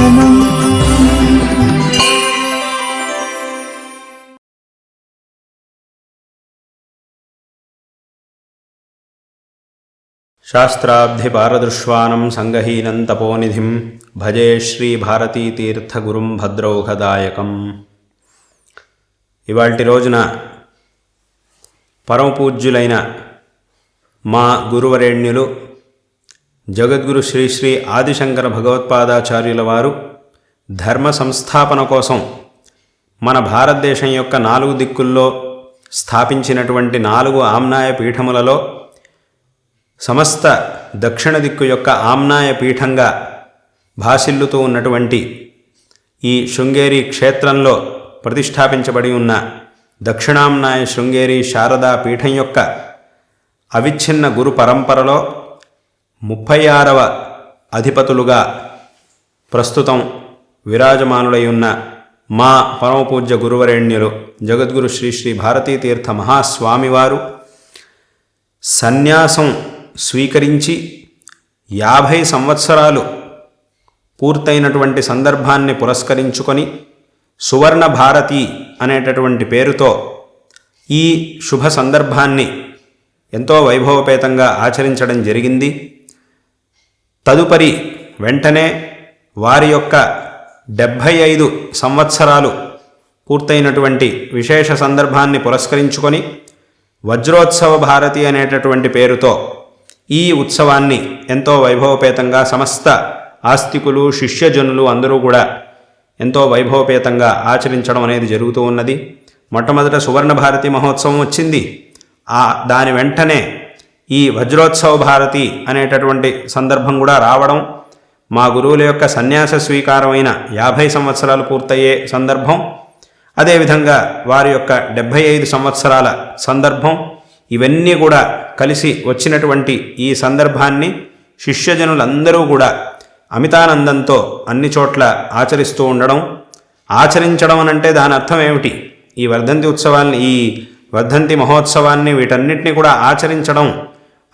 శరణం. శాస్త్రాబ్ధి పారదృశ్వానం సంగహీనం తపోనిధిం భజే శ్రీ భారతీతీర్థగురుం భద్రౌఘదాయకం. ఇవాల్టి రోజున పరమపూజ్యులైన మా గురువరేణ్యులు జగద్గురు శ్రీ శ్రీ ఆదిశంకర భగవత్పాదాచార్యుల వారు ధర్మ సంస్థాపన కోసం మన భారతదేశం యొక్క 4 దిక్కుల్లో స్థాపించినటువంటి 4 ఆమ్నాయ పీఠములలో సమస్త దక్షిణ దిక్కు యొక్క ఆమ్నాయ పీఠంగా భాసిల్లుతూ ఉన్నటువంటి ఈ శృంగేరి క్షేత్రంలో ప్రతిష్ఠాపించబడి ఉన్న దక్షిణామ్నాయ శృంగేరి శారదా పీఠం యొక్క అవిచ్ఛిన్న గురు పరంపరలో 36వ అధిపతులుగా ప్రస్తుతం విరాజమానులై ఉన్న మా పరమపూజ్య గురువరేణ్యులు జగద్గురు శ్రీ శ్రీ భారతీతీర్థ మహాస్వామివారు సన్యాసం స్వీకరించి 50 సంవత్సరాలు పూర్తయినటువంటి సందర్భాన్ని పురస్కరించుకొని సువర్ణ భారతి అనేటటువంటి పేరుతో ఈ శుభ సందర్భాన్ని ఎంతో వైభవపేతంగా ఆచరించడం జరిగింది. తదుపరి వెంటనే వారి యొక్క 75 సంవత్సరాలు పూర్తయినటువంటి విశేష సందర్భాన్ని పురస్కరించుకొని వజ్రోత్సవ భారతి అనేటటువంటి పేరుతో ఈ ఉత్సవాన్ని ఎంతో వైభవపేతంగా సమస్త ఆస్తికులు శిష్యజనులు అందరూ కూడా ఎంతో వైభవపేతంగా ఆచరించడం అనేది జరుగుతూ ఉన్నది. మొట్టమొదట సువర్ణ భారతి మహోత్సవం వచ్చింది. దాని వెంటనే ఈ వజ్రోత్సవ భారతి అనేటటువంటి సందర్భం కూడా రావడం, మా గురువుల యొక్క సన్యాస స్వీకారమైన 50 సంవత్సరాలు పూర్తయ్యే సందర్భం, అదేవిధంగా వారి యొక్క 75 సంవత్సరాల సందర్భం, ఇవన్నీ కూడా కలిసి వచ్చినటువంటి ఈ సందర్భాన్ని శిష్యజనులందరూ కూడా అమితానందంతో అన్ని చోట్ల ఆచరిస్తూ ఉండడం. ఆచరించడం అనంటే దాని అర్థం ఏమిటి? ఈ వర్ధంతి ఉత్సవాన్ని, ఈ వర్ధంతి మహోత్సవాన్ని, వీటన్నిటిని కూడా ఆచరించడం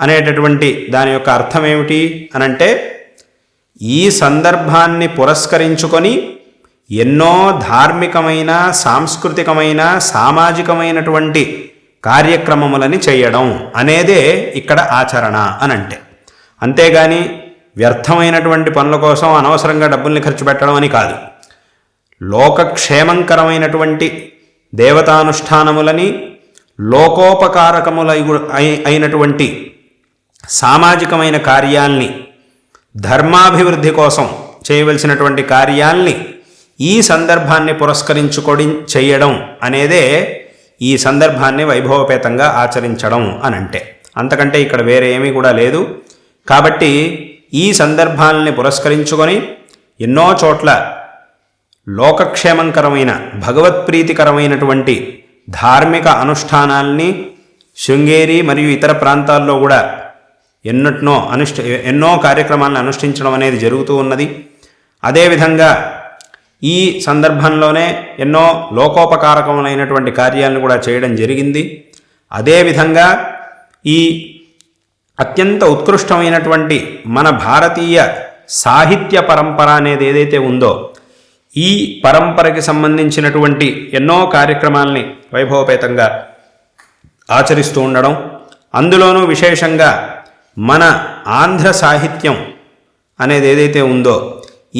అనేటటువంటి దాని యొక్క అర్థం ఏమిటి అనంటే, ఈ సందర్భాన్ని పురస్కరించుకొని ఎన్నో ధార్మికమైన, సాంస్కృతికమైన, సామాజికమైనటువంటి కార్యక్రమములని చేయడం అనేదే ఇక్కడ ఆచరణ అనంటే. అంతేగాని వ్యర్థమైనటువంటి పనుల కోసం అనవసరంగా డబ్బుల్ని ఖర్చు పెట్టడం అని కాదు. లోకక్షేమంకరమైనటువంటి దేవతానుష్ఠానములని, లోకోపకారకములై అయినటువంటి సామాజికమైన కార్యాల్ని, ధర్మాభివృద్ధి కోసం చేయవలసినటువంటి కార్యాల్ని ఈ సందర్భాన్ని పురస్కరించుకొని చేయడం అనేదే ఈ సందర్భాన్ని వైభవపేతంగా ఆచరించడం అనంటే. అంతకంటే ఇక్కడ వేరే ఏమీ కూడా లేదు. కాబట్టి ఈ సందర్భాలని పురస్కరించుకొని ఎన్నో చోట్ల లోకక్షేమంకరమైన, భగవత్ప్రీతికరమైనటువంటి ధార్మిక అనుష్ఠానాల్ని శృంగేరి మరియు ఇతర ప్రాంతాల్లో కూడా ఎన్నో కార్యక్రమాలను అనుష్ఠించడం అనేది జరుగుతూ ఉన్నది. అదేవిధంగా ఈ సందర్భంలోనే ఎన్నో లోకోపకారకములైనటువంటి కార్యాలను కూడా చేయడం జరిగింది. అదేవిధంగా ఈ అత్యంత ఉత్కృష్టమైనటువంటి మన భారతీయ సాహిత్య పరంపర అనేది ఏదైతే ఉందో, ఈ పరంపరకి సంబంధించినటువంటి ఎన్నో కార్యక్రమాలని వైభవపేతంగా ఆచరిస్తూ ఉండడం, అందులోనూ విశేషంగా మన ఆంధ్ర సాహిత్యం అనేది ఏదైతే ఉందో,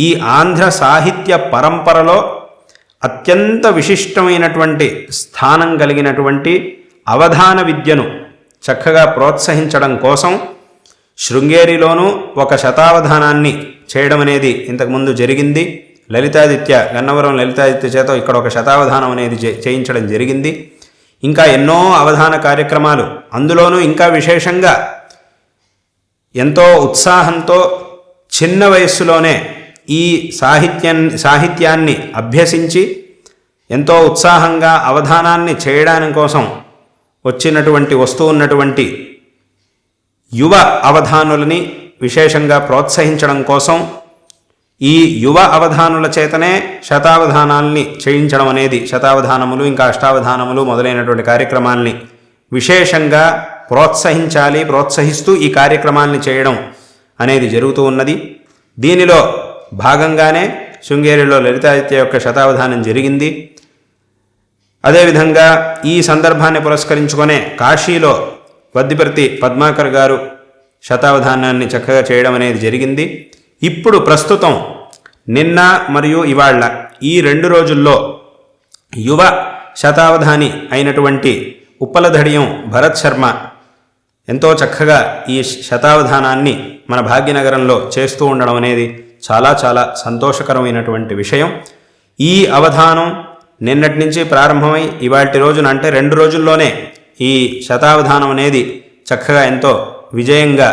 ఈ ఆంధ్ర సాహిత్య పరంపరలో అత్యంత విశిష్టమైనటువంటి స్థానం కలిగినటువంటి అవధాన విద్యను చక్కగా ప్రోత్సహించడం కోసం శృంగేరిలోనూ ఒక శతావధానాన్ని చేయడం అనేది ఇంతకుముందు జరిగింది. గన్నవరం లలితాదిత్య చేత ఇక్కడ ఒక శతావధానం అనేది చేయించడం జరిగింది. ఇంకా ఎన్నో అవధాన కార్యక్రమాలు, అందులోనూ ఇంకా విశేషంగా ఎంతో ఉత్సాహంతో చిన్న వయస్సులోనే ఈ సాహిత్యాన్ని అభ్యసించి ఎంతో ఉత్సాహంగా అవధానాన్ని చేయడానికి కోసం వస్తూ ఉన్నటువంటి యువ అవధానులని విశేషంగా ప్రోత్సహించడం కోసం ఈ యువ అవధానుల చేతనే శతావధానాల్ని చేయించడం అనేది, శతావధానములు ఇంకా అష్టావధానములు మొదలైనటువంటి కార్యక్రమాల్ని విశేషంగా ప్రోత్సహిస్తూ ఈ కార్యక్రమాల్ని చేయడం అనేది జరుగుతూ ఉన్నది. దీనిలో భాగంగానే శృంగేరిలో లలితాదిత్య యొక్క శతావధానం జరిగింది. అదేవిధంగా ఈ సందర్భాన్ని పురస్కరించుకునే కాశీలో వద్దిపర్తి పద్మాకర్ గారు శతావధానాన్ని చక్కగా చేయడం అనేది జరిగింది. ఇప్పుడు ప్రస్తుతం నిన్న మరియు ఇవాళ ఈ 2 రోజుల్లో యువ శతావధాని అయినటువంటి ఉప్పలధడియం భరత్ శర్మ ఎంతో చక్కగా ఈ శతావధానాన్ని మన భాగ్యనగరంలో చేస్తూ ఉండడం అనేది చాలా చాలా సంతోషకరమైనటువంటి విషయం. ఈ అవధానం నిన్నటి నుంచి ప్రారంభమై ఇవాల్టి రోజున అంటే 2 రోజుల్లోనే ఈ శతావధానం అనేది చక్కగా ఎంతో విజయంగా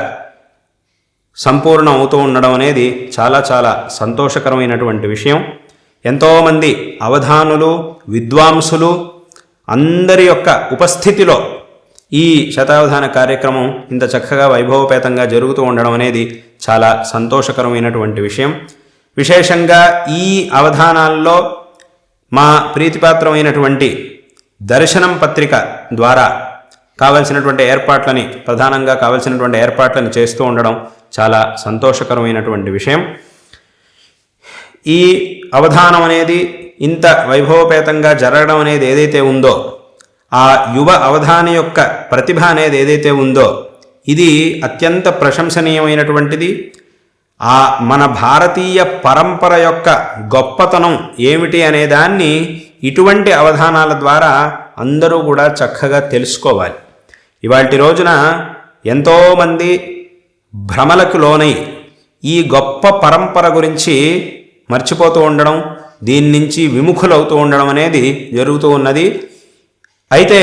సంపూర్ణం అవుతూ ఉండడం అనేది చాలా చాలా సంతోషకరమైనటువంటి విషయం. ఎంతోమంది అవధానులు, విద్వాంసులు అందరి యొక్క ఉపస్థితిలో ఈ శతావధాన కార్యక్రమం ఇంత చక్కగా వైభవపేతంగా జరుగుతూ ఉండడం అనేది చాలా సంతోషకరమైనటువంటి విషయం. విశేషంగా ఈ అవధానాల్లో మా ప్రీతిపాత్రమైనటువంటి దర్శనం పత్రిక ద్వారా కావలసినటువంటి ఏర్పాట్లని ప్రధానంగా కావలసినటువంటి ఏర్పాట్లను చేస్తూ ఉండడం చాలా సంతోషకరమైనటువంటి విషయం. ఈ అవధానం అనేది ఇంత వైభవపేతంగా జరగడం అనేది ఏదైతే ఉందో, ఆ యువ అవధాని యొక్క ప్రతిభ అనేది ఏదైతే ఉందో ఇది అత్యంత ప్రశంసనీయమైనటువంటిది. ఆ మన భారతీయ పరంపర యొక్క గొప్పతనం ఏమిటి అనే దాన్ని ఇటువంటి అవధానాల ద్వారా అందరూ కూడా చక్కగా తెలుసుకోవాలి. ఇవాల్టి రోజున ఎంతోమంది భ్రమలకు లోనై ఈ గొప్ప పరంపర గురించి మర్చిపోతూ ఉండడం, దీని నుంచి విముఖులవుతూ ఉండడం అనేది జరుగుతూ ఉన్నది. అయితే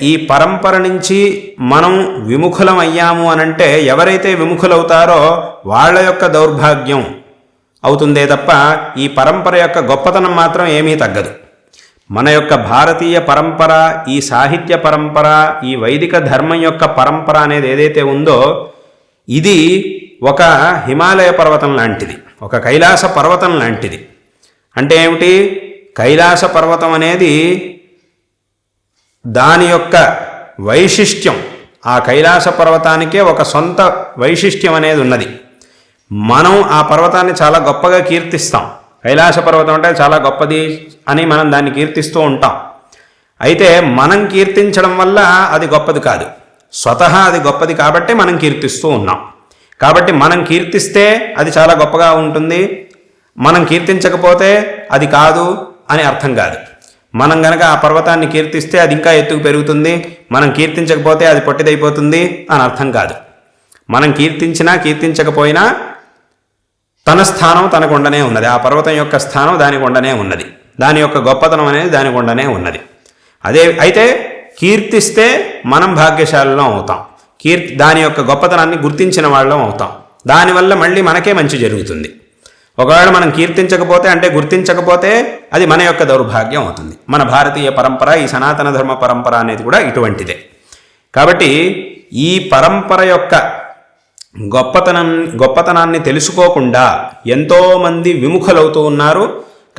ఈ పరంపర నుంచి మనం విముఖులం అయ్యాము అనంటే ఎవరైతే విముఖులవుతారో వాళ్ళ యొక్క దౌర్భాగ్యం అవుతుందే తప్ప ఈ పరంపర యొక్క గొప్పతనం మాత్రం ఏమీ తగ్గదు. మన యొక్క భారతీయ పరంపర, ఈ సాహిత్య పరంపర, ఈ వైదిక ధర్మం యొక్క పరంపర అనేది ఏదైతే ఉందో ఇది ఒక హిమాలయ పర్వతం లాంటిది, ఒక కైలాస పర్వతం లాంటిది. అంటే ఏమిటి? కైలాస పర్వతం అనేది దాని యొక్క వైశిష్ట్యం, ఆ కైలాస పర్వతానికే ఒక సొంత వైశిష్ట్యం అనేది ఉన్నది. మనం ఆ పర్వతాన్ని చాలా గొప్పగా కీర్తిస్తాం. కైలాస పర్వతం అంటే చాలా గొప్పది అని మనం దాన్ని కీర్తిస్తూ ఉంటాం. అయితే మనం కీర్తించడం వల్ల అది గొప్పది కాదు, స్వతహా అది గొప్పది కాబట్టి మనం కీర్తిస్తూ ఉన్నాం. కాబట్టి మనం కీర్తిస్తే అది చాలా గొప్పగా ఉంటుంది, మనం కీర్తించకపోతే అది కాదు అని అర్థం కాదు. మనం గనక ఆ పర్వతాన్ని కీర్తిస్తే అది ఇంకా ఎత్తుకు పెరుగుతుంది, మనం కీర్తించకపోతే అది పొట్టిదైపోతుంది అని అర్థం కాదు. మనం కీర్తించినా కీర్తించకపోయినా తన స్థానం తనకు ఉండనే ఉన్నది, ఆ పర్వతం యొక్క స్థానం దానికి ఉండనే ఉన్నది, దాని యొక్క గొప్పతనం అనేది దానికి ఉండనే ఉన్నది. అయితే కీర్తిస్తే మనం భాగ్యశాలులం అవుతాం, దాని యొక్క గొప్పతనాన్ని గుర్తించిన వాళ్ళం అవుతాం. దానివల్ల మళ్ళీ మనకే మంచి జరుగుతుంది. ఒకవేళ మనం కీర్తించకపోతే అంటే గుర్తించకపోతే అది మన యొక్క దౌర్భాగ్యం అవుతుంది. మన భారతీయ పరంపర, ఈ సనాతన ధర్మ పరంపర అనేది కూడా ఇటువంటిదే. కాబట్టి ఈ పరంపర యొక్క గొప్పతనాన్ని తెలుసుకోకుండా ఎంతోమంది విముఖులవుతూ ఉన్నారు.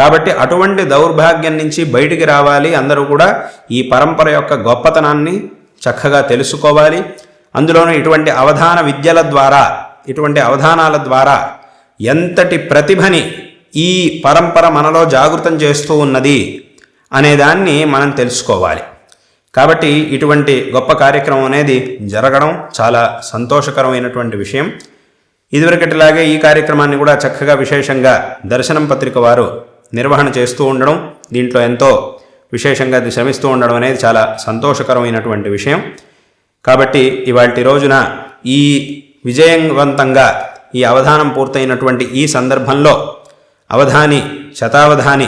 కాబట్టి అటువంటి దౌర్భాగ్యం నుంచి బయటికి రావాలి. అందరూ కూడా ఈ పరంపర యొక్క గొప్పతనాన్ని చక్కగా తెలుసుకోవాలి. అందులోనూ ఇటువంటి అవధాన విద్యల ద్వారా, ఇటువంటి అవధానాల ద్వారా ఎంతటి ప్రతిభని ఈ పరంపర మనలో జాగృతం చేస్తూ ఉన్నది అనేదాన్ని మనం తెలుసుకోవాలి. కాబట్టి ఇటువంటి గొప్ప కార్యక్రమం అనేది జరగడం చాలా సంతోషకరమైనటువంటి విషయం. ఇదివరకటిలాగే ఈ కార్యక్రమాన్ని కూడా చక్కగా విశేషంగా దర్శనం పత్రిక వారు నిర్వహణ చేస్తూ ఉండడం, దీంట్లో ఎంతో విశేషంగా శ్రమిస్తూ ఉండడం అనేది చాలా సంతోషకరమైనటువంటి విషయం. కాబట్టి ఇవాల్టి రోజున ఈ విజయవంతంగా ఈ అవధానం పూర్తయినటువంటి ఈ సందర్భంలో అవధాని, శతావధాని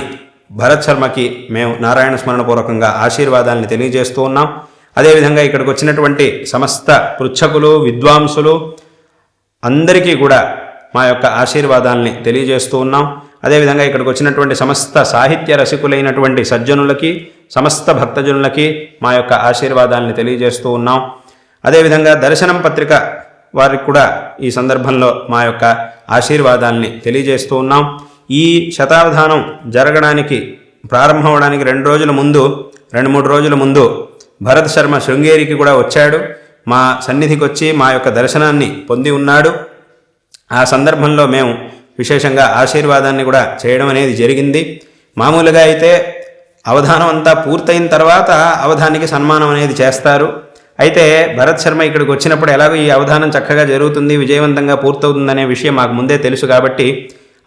భరత్ శర్మకి మేము నారాయణ స్మరణపూర్వకంగా ఆశీర్వాదాలను తెలియజేస్తూ ఉన్నాం. అదేవిధంగా ఇక్కడికి వచ్చినటువంటి సమస్త పృచ్ఛకులు, విద్వాంసులు అందరికీ కూడా మా యొక్క ఆశీర్వాదాలని తెలియజేస్తూ ఉన్నాం. అదేవిధంగా ఇక్కడికి వచ్చినటువంటి సమస్త సాహిత్య రసికులైనటువంటి సజ్జనులకి, సమస్త భక్తజనులకి మా యొక్క ఆశీర్వాదాలని తెలియజేస్తూ ఉన్నాం. అదేవిధంగా దర్శనం పత్రిక వారికి కూడా ఈ సందర్భంలో మా యొక్క ఆశీర్వాదాలని తెలియజేస్తూ ఉన్నాం. ఈ శతావధానం జరగడానికి ప్రారంభం అవడానికి 2 రోజుల ముందు, 2-3 రోజుల ముందు భరత్ శర్మ శృంగేరికి కూడా వచ్చాడు. మా సన్నిధికి వచ్చి మా యొక్క దర్శనాన్ని పొంది ఉన్నాడు. ఆ సందర్భంలో మేము విశేషంగా ఆశీర్వాదాన్ని కూడా చేయడం అనేది జరిగింది. మామూలుగా అయితే అవధానం అంతా పూర్తయిన తర్వాత అవధానికి సన్మానం అనేది చేస్తారు. అయితే భరత్ శర్మ ఇక్కడికి వచ్చినప్పుడు ఎలాగో ఈ అవధానం చక్కగా జరుగుతుంది, విజయవంతంగా పూర్తవుతుందనే విషయం మాకు ముందే తెలుసు కాబట్టి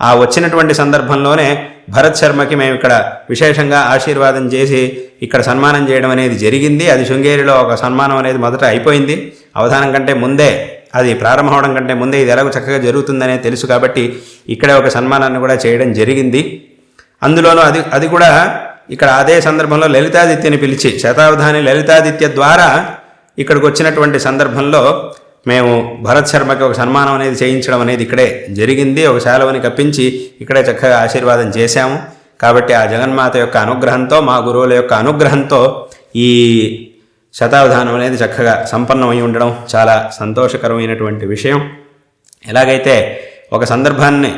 ఆ వచ్చినటువంటి సందర్భంలోనే భరత్ శర్మకి మేము ఇక్కడ విశేషంగా ఆశీర్వాదం చేసి ఇక్కడ సన్మానం చేయడం అనేది జరిగింది. అది శృంగేరిలో ఒక సన్మానం అనేది మొదట అయిపోయింది. అవధానం కంటే ముందే, అది ప్రారంభం అవడం కంటే ముందే ఇది ఎలాగో చక్కగా జరుగుతుందనే తెలుసు కాబట్టి ఇక్కడే ఒక సన్మానాన్ని కూడా చేయడం జరిగింది. అందులోనూ అది కూడా ఇక్కడ అదే సందర్భంలో లలితాదిత్యని పిలిచి, శతావధాని లలితాదిత్య ద్వారా ఇక్కడికి వచ్చినటువంటి సందర్భంలో మేము భరత్ శర్మకి ఒక సన్మానం అనేది చేయించడం అనేది ఇక్కడే జరిగింది. ఒక శాలువని కప్పించి ఇక్కడే చక్కగా ఆశీర్వాదం చేశాము. కాబట్టి ఆ జగన్మాత యొక్క అనుగ్రహంతో, మా గురువుల యొక్క అనుగ్రహంతో ఈ శతావధానం అనేది చక్కగా సంపన్నమై ఉండడం చాలా సంతోషకరమైనటువంటి విషయం. ఎలాగైతే ఒక సందర్భాన్ని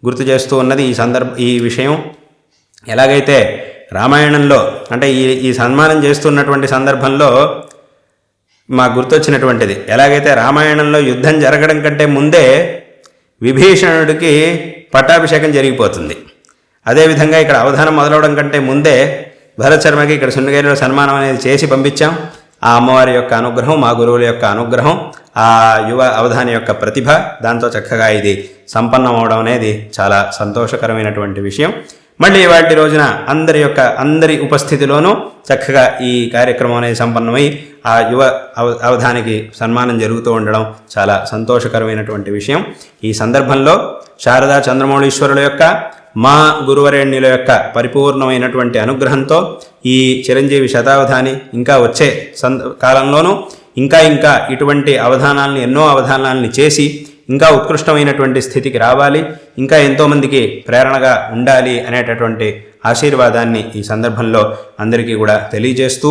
గుర్తు చేస్తూ ఉన్నది ఈ విషయం, ఎలాగైతే రామాయణంలో అంటే ఈ సన్మానం చేస్తున్నటువంటి సందర్భంలో మాకు గుర్తొచ్చినటువంటిది, ఎలాగైతే రామాయణంలో యుద్ధం జరగడం కంటే ముందే విభీషణుడికి పట్టాభిషేకం జరిగిపోతుంది, అదేవిధంగా ఇక్కడ అవధానం మొదలవడం కంటే ముందే భరత్ శర్మకి ఇక్కడ శృంగేరిలో సన్మానం అనేది చేసి పంపించాం. ఆ అమ్మవారి యొక్క అనుగ్రహం, మా గురువుల యొక్క అనుగ్రహం, ఆ యువ అవధాని యొక్క ప్రతిభ, దాంతో చక్కగా ఇది సంపన్నం అవడం అనేది చాలా సంతోషకరమైనటువంటి విషయం. మళ్ళీ వాటి రోజున అందరి ఉపస్థితిలోనూ చక్కగా ఈ కార్యక్రమం అనేది సంపన్నమై ఆ యువ అవధానికి సన్మానం జరుగుతూ ఉండడం చాలా సంతోషకరమైనటువంటి విషయం. ఈ సందర్భంలో శారదా చంద్రమౌళీశ్వరుల యొక్క, మా గురువరేణ్యుల యొక్క పరిపూర్ణమైనటువంటి అనుగ్రహంతో ఈ చిరంజీవి శతావధాని ఇంకా వచ్చే కాలంలోనూ ఇంకా ఇటువంటి ఎన్నో అవధానాలని చేసి ఇంకా ఉత్కృష్టమైనటువంటి స్థితికి రావాలి, ఇంకా ఎంతోమందికి ప్రేరణగా ఉండాలి అనేటటువంటి ఆశీర్వాదాన్ని ఈ సందర్భంలో అందరికీ కూడా తెలియజేస్తూ,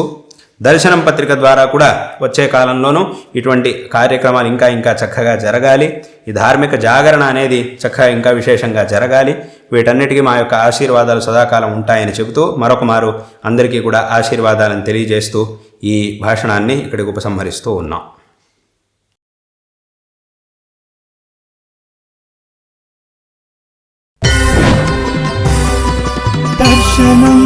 దర్శనం పత్రిక ద్వారా కూడా వచ్చే కాలంలోనూ ఇటువంటి కార్యక్రమాలు ఇంకా చక్కగా జరగాలి, ఈ ధార్మిక జాగరణ అనేది చక్కగా ఇంకా విశేషంగా జరగాలి, వీటన్నిటికీ మా యొక్క ఆశీర్వాదాలు సదాకాలం ఉంటాయని చెబుతూ మరొక మారు అందరికీ కూడా ఆశీర్వాదాలను తెలియజేస్తూ ఈ భాషణాన్ని ఇక్కడికి ఉపసంహరిస్తూ ఉన్నాం. దర్శనం